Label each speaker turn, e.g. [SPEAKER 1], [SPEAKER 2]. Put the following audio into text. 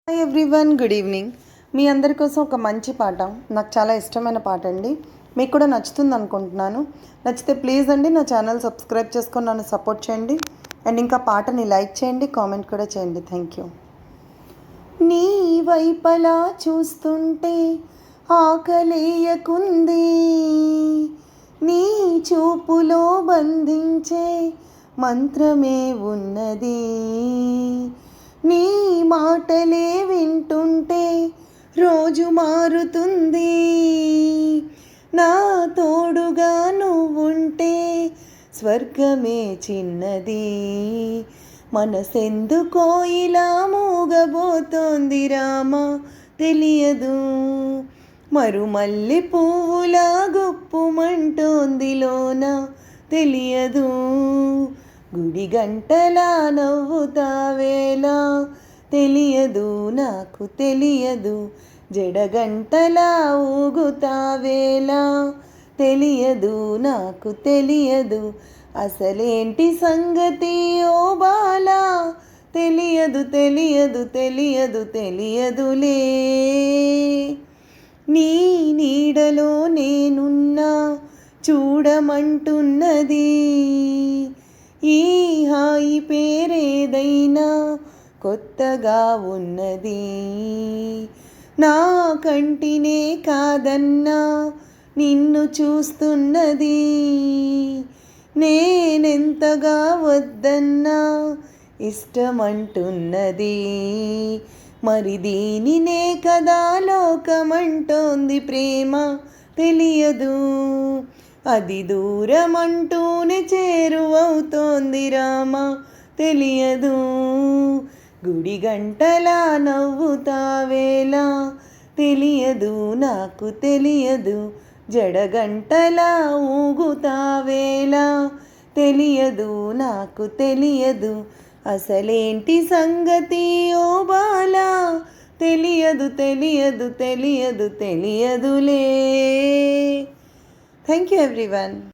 [SPEAKER 1] Hi everyone, good evening. మీ అందరి కోసం ఒక మంచి పాట, నాకు చాలా ఇష్టమైన పాట అండి. మీకు కూడా నచ్చుతుంది అనుకుంటున్నాను. నచ్చితే ప్లీజ్ అండి నా ఛానల్ సబ్స్క్రైబ్ చేసుకొని నన్ను సపోర్ట్ చేయండి. అండ్ ఇంకా పాటని లైక్ చేయండి, కామెంట్ కూడా చేయండి. Thank you. నీ వైపలా చూస్తుంటే ఆకలేయకుంది, నీ చూపులో బంధించే మంత్రమే ఉన్నది, నీ మాటలే వింటుంటే రోజు మారుతుంది, నా తోడుగా నువ్వుంటే స్వర్గమే చిన్నది, మనసెందుకో ఇలా మూగబోతోంది రామా తెలియదు, మరుమల్లి పువ్వులా గుప్పుమంటోంది లోన తెలియదు, గుడి గంటలా నవ్వుతావేలా తెలియదు నాకు తెలియదు, జడగంటలా ఊగుతావేలా తెలియదు నాకు తెలియదు, అసలేంటి సంగతి ఓ బాలా తెలియదు తెలియదు తెలియదు తెలియదులే, నీ నీడలో నేనున్నా చూడమంటున్నది, ఈ హాయి పేరేదైనా కొత్తగా ఉన్నది, నా కంటినే కాదన్నా నిన్ను చూస్తున్నది, నేనెంతగా వద్దన్నా ఇష్టమంటున్నది, మరి దీనినే కదా లోకమంటోంది ప్రేమ తెలియదు, అది దూరమంటూనే చేరువవుతోంది రామా తెలియదు, గుడి గంటలా నవ్వుతావేలా తెలియదు నాకు తెలియదు, జడగంటలా ఊగుతావేలా తెలియదు నాకు తెలియదు, అసలేంటి సంగతి ఓ బాలా తెలియదు తెలియదు తెలియదు తెలియదులే. Thank you everyone.